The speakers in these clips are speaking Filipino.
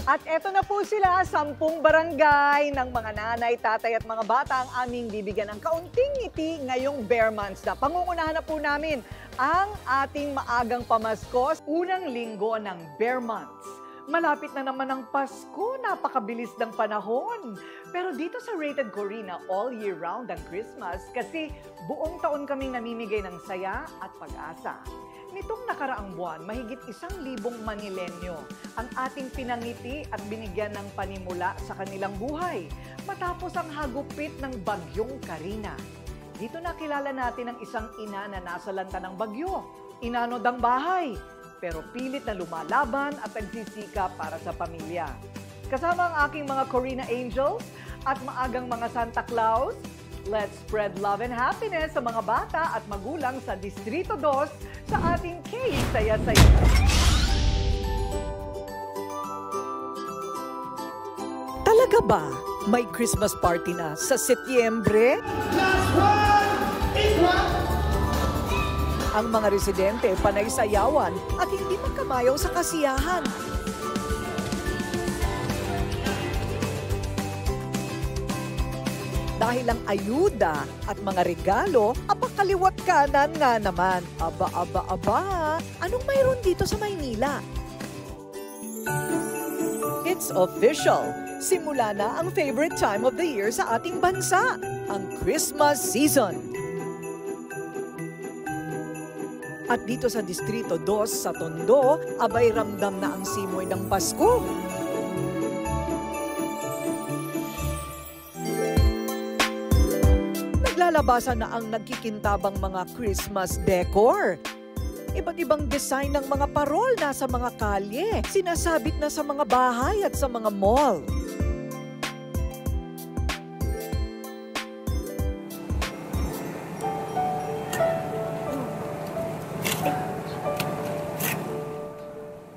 At eto na po sila, 10 barangay ng mga nanay, tatay at mga bata ang aming bibigyan ng kaunting ngiti ngayong Bear Months na. Pangungunahan na po namin ang ating maagang pamasko, unang linggo ng Bear Months. Malapit na naman ang Pasko, napakabilis ng panahon. Pero dito sa Rated Corina, all year round ang Christmas kasi buong taon kaming namimigay ng saya at pag-asa. Nitong nakaraang buwan, mahigit 1,000 Manilenyo ang ating pinangiti at binigyan ng panimula sa kanilang buhay matapos ang hagupit ng Bagyong Karina. Dito nakilala natin ang isang ina na nasalanta ng bagyo. Inanod ang bahay, pero pilit na lumalaban at nagsisikap para sa pamilya. Kasama ang aking mga Corina Angels at maagang mga Santa Claus, let's spread love and happiness sa mga bata at magulang sa Distrito 2 sa ating K-Saya-Saya. Talaga ba may Christmas party na sa Setyembre? Ang mga residente panay sayawan at hindi magkamayaw sa kasiyahan. Dahil ang ayuda at mga regalo, apakaliwat kanan nga naman. Aba, anong mayroon dito sa Maynila? It's official! Simula na ang favorite time of the year sa ating bansa, ang Christmas season. At dito sa Distrito 2 sa Tondo, abay ramdam na ang simoy ng Pasko. Naglalabasan na ang nagkikintabang mga Christmas decor. Iba't ibang design ng mga parol nasa mga kalye, sinasabit na sa mga bahay at sa mga mall.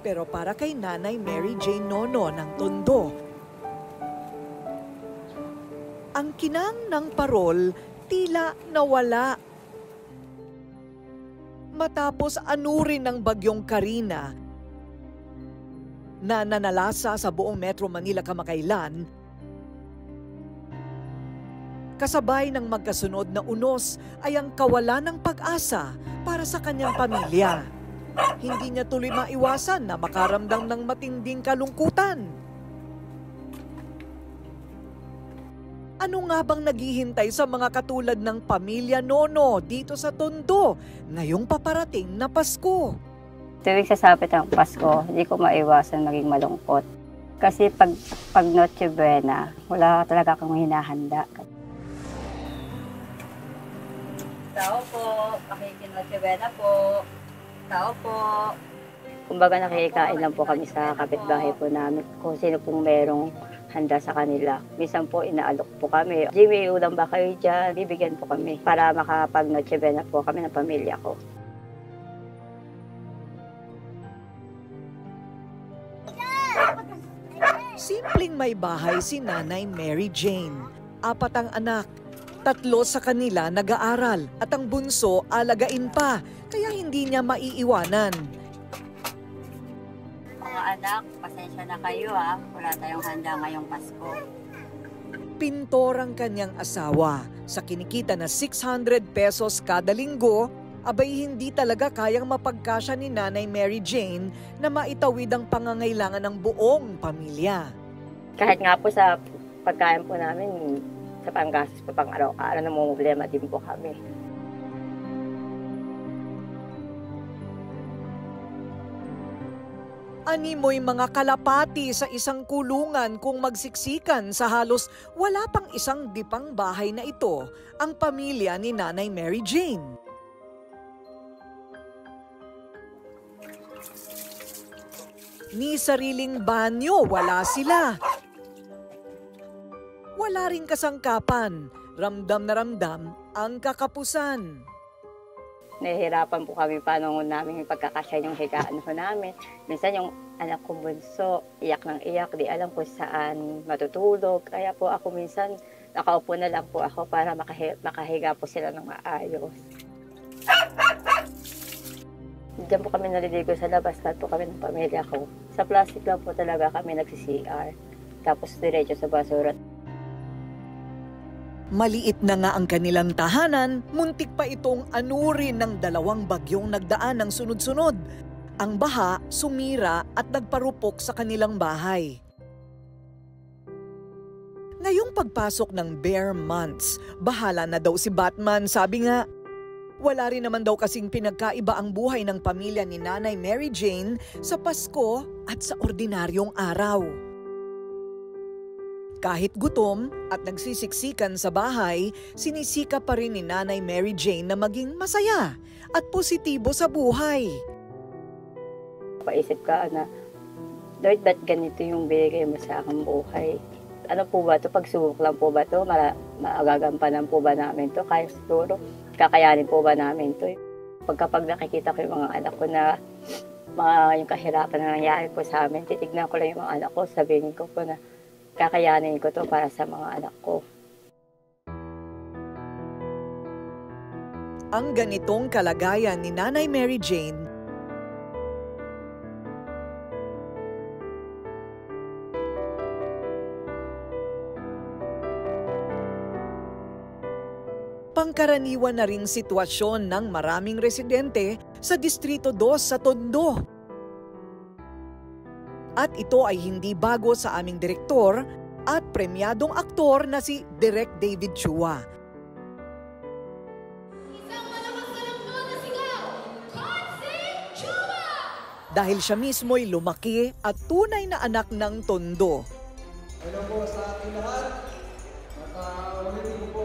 Pero para kay Nanay Mary Jane Nono ng Tondo, ang kinang ng parol tila nawala. Matapos anurin ng Bagyong Karina na nanalasa sa buong Metro Manila kamakailan, kasabay ng magkasunod na unos ay ang kawalan ng pag-asa para sa kanyang pamilya. Hindi niya tuloy maiwasan na makaramdam ng matinding kalungkutan. Ano nga bang naghihintay sa mga katulad ng pamilya Nono dito sa Tondo ngayong paparating na Pasko? Tuwing sasapit ang Pasko, hindi ko maiwasan maging malungkot. Kasi pag Noche Buena, wala talaga akong hinahanda. Tao po, Noche Buena po. Tao po. Kumbaga nakikain lang po kami sa kapitbahay po namin kung sino pong merong handa sa kanila. Minsan po inaalok po kami. Jimmy, ulam ba kayo dyan? Bibigyan po kami para makapag-Noche Buena po kami ng pamilya ko. Simpleng may bahay si Nanay Mary Jane. 4 ang anak. 3 sa kanila nag-aaral at ang bunso alagain pa, kaya hindi niya maiiwanan. Mga anak, pasensya na kayo ha. Wala tayong handa ngayong Pasko. Pintor ang kanyang asawa. Sa kinikita na 600 pesos kada linggo, abay hindi talaga kayang mapagkasya ni Nanay Mary Jane na maitawid ang pangangailangan ng buong pamilya. Kahit nga po sa pagkain po namin, sa panggastos po pang araw-araw, namumblema din po kami. Animoy mga kalapati sa isang kulungan kung magsiksikan sa halos wala pang isang dipang bahay na ito ang pamilya ni Nanay Mary Jane. Ni sariling banyo, wala sila. Wala ring kasangkapan, ramdam na ramdam ang kakapusan. Nahihirapan po kami paano namin pagkakasya yung higaan po namin. Minsan yung anak ko bunso, iyak ng iyak, di alam kung saan matutulog. Kaya po ako minsan, nakaupo na lang po ako para makahiga po sila ng maayos. Diyan po kami naliligo sa labas, lahat po kami ng pamilya ko. Sa plastic lang po talaga kami nagsi-CR. Tapos diretso sa basura. Maliit na nga ang kanilang tahanan, muntik pa itong anurin ng 2 bagyong nagdaan ng sunod-sunod. Ang baha, sumira at nagparupok sa kanilang bahay. Ngayong pagpasok ng bare months, bahala na daw si Batman, sabi nga. Wala rin naman daw kasing pinagkaiba ang buhay ng pamilya ni Nanay Mary Jane sa Pasko at sa ordinaryong araw. Kahit gutom at nagsisiksikan sa bahay, sinisika pa rin ni Nanay Mary Jane na maging masaya at positibo sa buhay. Paisip ka na, Lord, ba't ganito yung binigay mo sa aking buhay? Ano po ba ito? Pagsubok lang po ba ito? Magagampanan po ba namin ito? Kaya siguro, kakayanin po ba namin ito? Pagkapag nakikita ko yung mga anak ko na yung kahirapan na nangyari po sa amin, titignan ko lang yung mga anak ko, sabihin ko po na kakayanin ko to para sa mga anak ko. Ang ganitong kalagayan ni Nanay Mary Jane pangkaraniwan na ring sitwasyon ng maraming residente sa Distrito 2 sa Tondo. At ito ay hindi bago sa aming direktor at premyadong aktor na si Direk David Chua. Dahil siya mismo'y lumaki at tunay na anak ng Tondo. Hello po sa ating lahat. At ulitin ko po,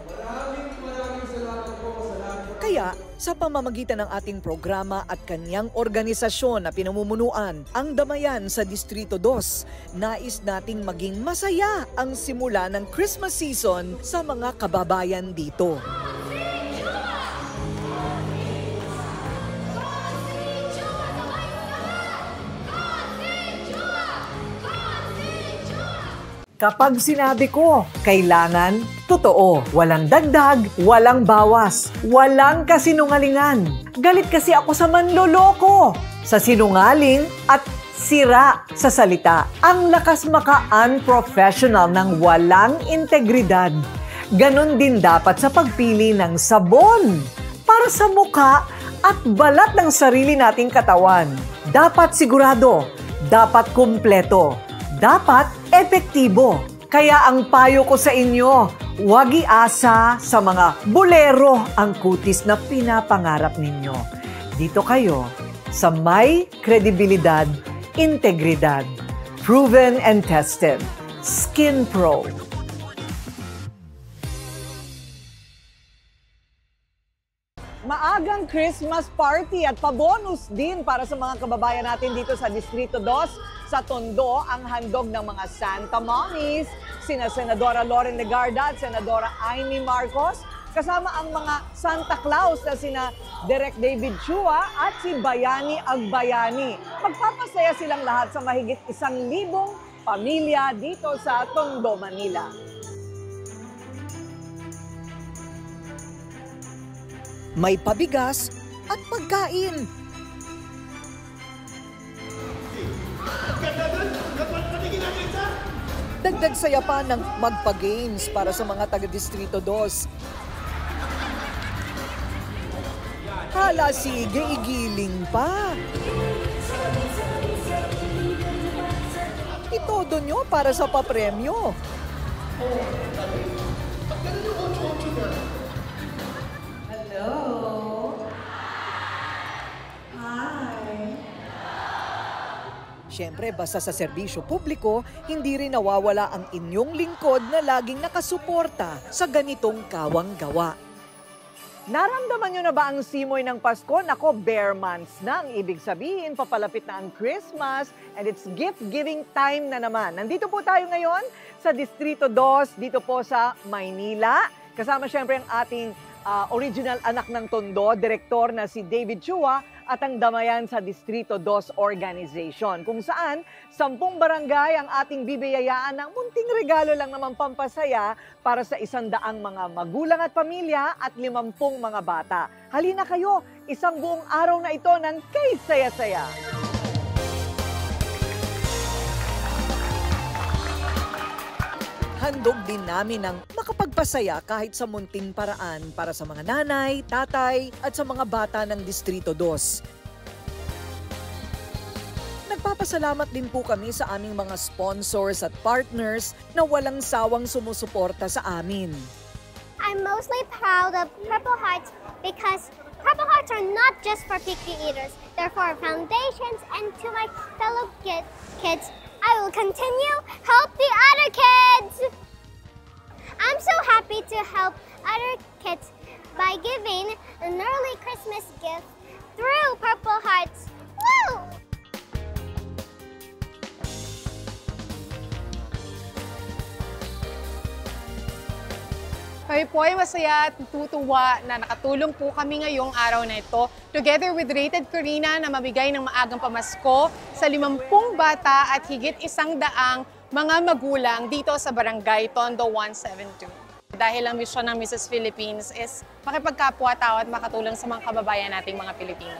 maraming salamat po sa lahat. Kaya, sa pamamagitan ng ating programa at kanyang organisasyon na pinamumunuan, ang Damayan sa Distrito 2, nais nating maging masaya ang simula ng Christmas season sa mga kababayan dito. Kapag sinabi ko, kailangan, totoo. Walang dagdag, walang bawas, walang kasinungalingan. Galit kasi ako sa manloloko, sa sinungaling at sira sa salita. Ang lakas maka-unprofessional ng walang integridad. Ganon din dapat sa pagpili ng sabon para sa mukha at balat ng sarili nating katawan. Dapat sigurado, dapat kumpleto. Dapat epektibo. Kaya ang payo ko sa inyo, huwag iasa sa mga bolero ang kutis na pinapangarap ninyo. Dito kayo sa may kredibilidad, integridad, proven and tested, Skin Pro. Maagang Christmas party at pabonus din para sa mga kababayan natin dito sa Distrito 2 sa Tondo ang handog ng mga Santa Mommies, sina Senadora Loren Legarda at Senadora Amy Marcos, kasama ang mga Santa Claus na sina Direk David Chua at si Bayani Agbayani. Magpapasaya silang lahat sa mahigit 1,000 pamilya dito sa Tondo, Manila. May pabigas at pagkain. Dagdag saya pa ng magpa-games para sa mga taga-Distrito 2. Hala, sige, igiling pa. Itodo nyo para sa papremyo. Hello? Hi! Siyempre, basta sa serbisyo publiko, hindi rin nawawala ang inyong lingkod na laging nakasuporta sa ganitong kawang-gawa. Naramdaman nyo na ba ang simoy ng Pasko? Nako, bare months na ang ibig sabihin. Papalapit na ang Christmas and it's gift-giving time na naman. Nandito po tayo ngayon sa Distrito 2, dito po sa Maynila. Kasama siyempre ang ating original anak ng Tondo, direktor na si David Chua at ang Damayan sa Distrito 2 Organization. Kung saan, 10 barangay ang ating bibiyayaan ng munting regalo lang naman pampasaya para sa 100 mga magulang at pamilya at 50 mga bata. Halina kayo, isang buong araw na ito ng kay saya-saya. Handog din namin ang makapagpasaya kahit sa munting paraan para sa mga nanay, tatay at sa mga bata ng Distrito 2. Nagpapasalamat din po kami sa aming mga sponsors at partners na walang sawang sumusuporta sa amin. I'm mostly proud of Purple Hearts because Purple Hearts are not just for picky eaters. They're for foundations, and to my fellow kids, I will continue help the other kids. I'm so happy to help other kids by giving an early Christmas gift through Purple Hearts. Woo! Kami po ay masaya at tutuwa na nakatulong po kami ngayong araw na ito together with Rated Corina na mabigay ng maagang pamasko sa 50 bata at higit 100 mga magulang dito sa Barangay Tondo 172. Dahil ang misyon ng Mrs. Philippines is makipagkapwa-tao at makatulong sa mga kababayan nating mga Pilipino.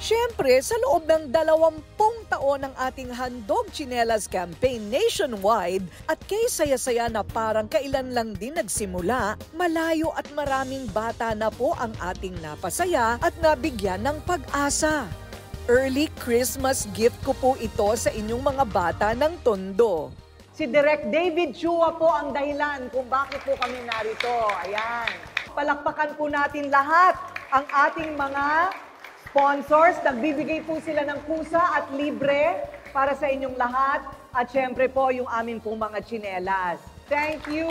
Siyempre, sa loob ng 20 taon ng ating Handog Tsinelas campaign nationwide at kay saya-saya na parang kailan lang din nagsimula, malayo at maraming bata na po ang ating napasaya at nabigyan ng pag-asa. Early Christmas gift ko po ito sa inyong mga bata ng Tondo. Si Direk David Chua po ang dahilan kung bakit po kami narito. Ayan. Palakpakan po natin lahat ang ating mga sponsors. Nagbibigay po sila ng kusa at libre para sa inyong lahat. At syempre po yung amin pong mga tsinelas. Thank you,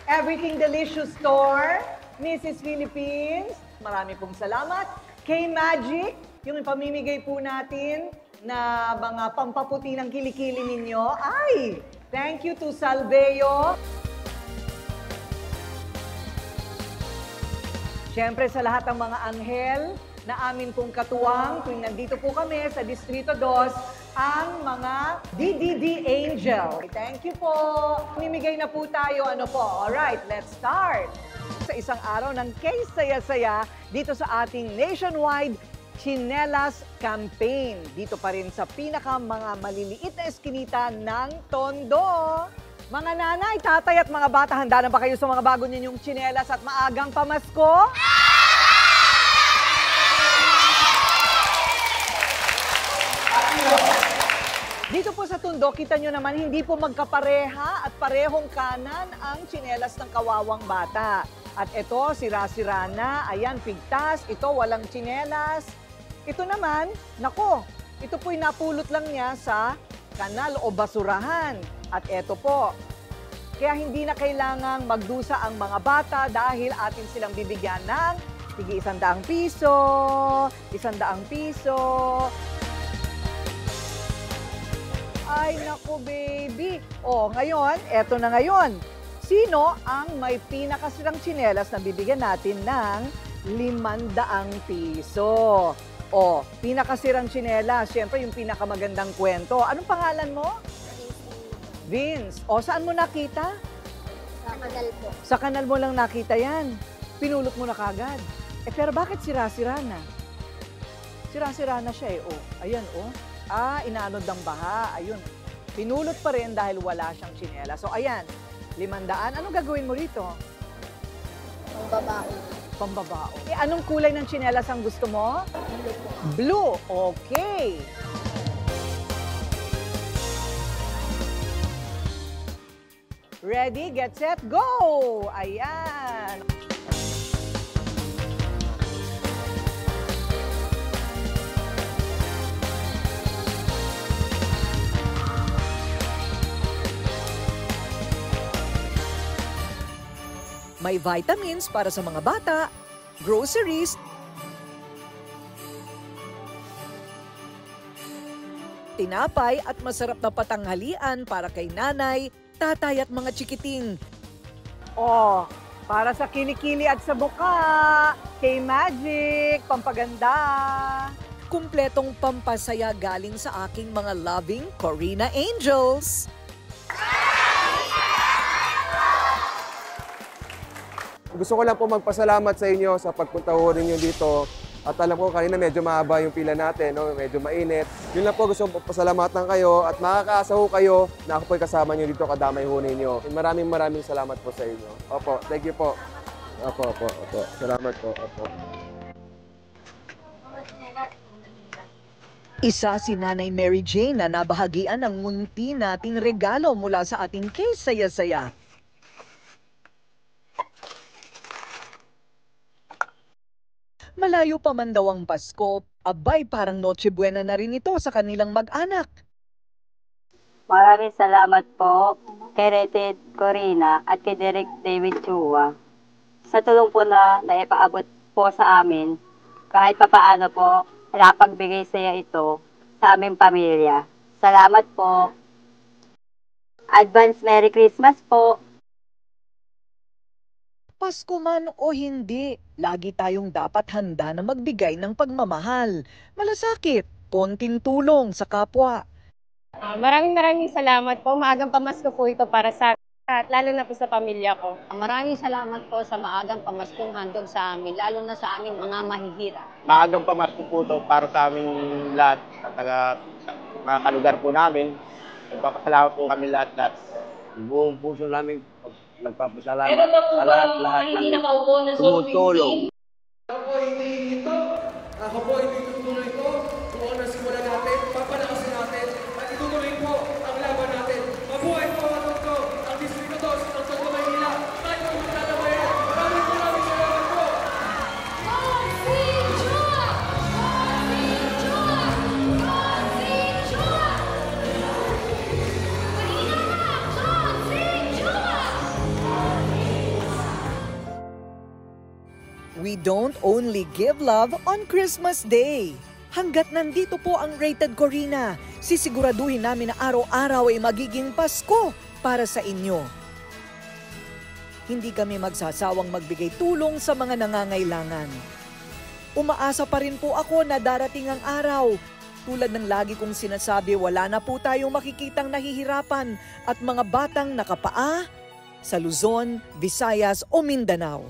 Everything Delicious Store, Mrs. Philippines. Marami pong salamat. K-Magic, yung pamimigay po natin na mga pampaputi ng kilikili ninyo. Ay, thank you to Salveo. Syempre sa lahat ng mga anghel na amin pong katuwang tuwing nandito po kami sa Distrito 2, ang mga DDD Angel. Thank you po. Mimigay na po tayo. Ano po? Alright, let's start. Sa isang araw ng kay saya-saya dito sa ating nationwide Tsinelas campaign. Dito pa rin sa mga maliliit na eskinita ng Tondo. Mga nanay, tatay at mga bata, handa na ba kayo sa mga bago ninyong tsinelas at maagang pamasko? Dito po sa Tondo, kita nyo naman, hindi po magkapareha at parehong kanan ang tsinelas ng kawawang bata. At ito, sira-sira na, ayan, pigtas, ito walang tsinelas. Ito naman, nako, ito po'y napulot lang niya sa kanal o basurahan. At ito po, kaya hindi na kailangang magdusa ang mga bata dahil atin silang bibigyan ng tig 100 piso, 100 piso. Ay, naku, baby. O, ngayon, eto na ngayon. Sino ang may pinakasirang tsinelas na bibigyan natin ng 500 piso? O, pinakasirang tsinelas. Siyempre, yung pinakamagandang kwento. Anong pangalan mo? Vince. O, saan mo nakita? Sa kanal po. Sa kanal mo lang nakita yan. Pinulot mo na kagad. Pero bakit sira-sira na? Sira-sira na siya eh. O, ayan o. Inaanod ng baha. Ayun. Pinulot pa rin dahil wala siyang tsinelas. So, ayan. 500. Anong gagawin mo rito? Pambabao. Pambabao. Anong kulay ng tsinelas ang gusto mo? Blue. Okay. Ready, get set, go! Ayan. May vitamins para sa mga bata, groceries, tinapay at masarap na patanghalian para kay nanay, tatay at mga chikiting. Oh, para sa kilikili at sa buka, K-Magic, pampaganda. Kumpletong pampasaya galing sa aking mga loving Corina Angels. Gusto ko lang po magpasalamat sa inyo sa pagpunta ho ninyo dito. At alam ko kanina medyo mahaba yung pila natin, no? Medyo mainit. Yun lang po, gusto ko pasalamatan kayo at makakaasa ho kayo na ako po'y kasama nyo dito, kadamay ho ninyo. Maraming salamat po sa inyo. Opo, thank you po. Opo. Salamat po. Opo. Isa si Nanay Mary Jane na nabahagian ng munti nating regalo mula sa ating kay Saya-Saya. Malayo pa man daw ang Pasko, abay parang Noche Buena na rin ito sa kanilang mag-anak. Maraming salamat po kay Rated Corina at kay Direk David Chua sa tulong po na naipaabot po sa amin. Kahit papaano po, napagbigay saya ito sa aming pamilya. Salamat po. Advance Merry Christmas po. Pasko man o hindi, lagi tayong dapat handa na magbigay ng pagmamahal. Malasakit, konting tulong sa kapwa. Maraming salamat po. Maagang pamasko po ito para sa at lalo na po sa pamilya ko. Maraming salamat po sa maagang pamaskong handog sa amin, lalo na sa aming mga mahihirap. Maagang pamasko po ito para sa aming lahat at mga kalugar po namin. Nagpapasalamat po kami lahat. Buong puso namin nagpapasalamat sa lahat-lahat ng tumutulong. Ako hindi ito. Ako po hindi tutuloy ito. Kung ano simulan natin, papalakasin natin at itutuloy po ang laban natin. Mabuhay po ang ito. Ang Distrito 2 ng Tondo, Maynila. Tayo po magtatabayan. Maraming salamat po. We don't only give love on Christmas Day. Hanggat nandito po ang Rated Corina, sisiguraduhin namin na araw-araw ay magiging Pasko para sa inyo. Hindi kami magsasawang magbigay tulong sa mga nangangailangan. Umaasa pa rin po ako na darating ang araw. Tulad ng lagi kong sinasabi, wala na po tayong makikitang nahihirapan at mga batang nakapaa sa Luzon, Visayas o Mindanao.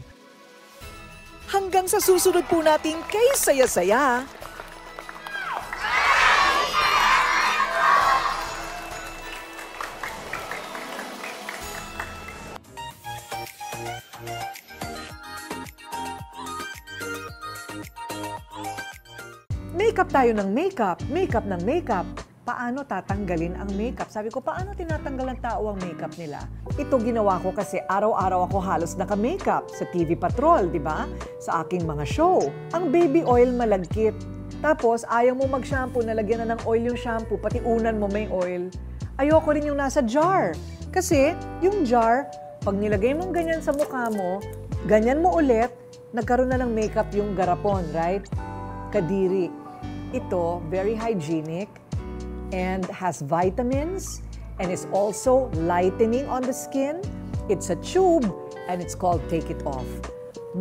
Hanggang sa susunod po nating kay Saya-Saya. Makeup tayo ng makeup, makeup ng makeup. Paano tatanggalin ang makeup? Sabi ko, paano tinatanggal ng tao ang makeup nila? Ito ginawa ko kasi araw-araw ako halos naka-makeup sa TV Patrol, di ba? Sa aking mga show. Ang baby oil malagkit. Tapos, ayaw mo mag-shampoo, nalagyan na ng oil yung shampoo, pati unan mo may oil. Ayoko rin yung nasa jar. Kasi, yung jar, pag nilagay mong ganyan sa mukha mo, ganyan mo ulit, nagkaroon na ng makeup yung garapon, right? Kadiri. Ito, very hygienic and has vitamins and is also lightening on the skin. It's a tube and it's called Take It Off.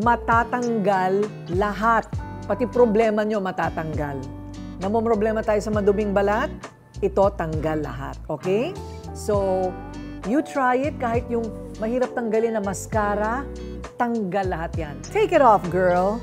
Matatanggal lahat. Pati problema nyo matatanggal. Namomroblema tayo sa maduming balat, ito tanggal lahat. Okay? So, you try it kahit yung mahirap tanggalin na mascara, tanggal lahat yan. Take it off, girl!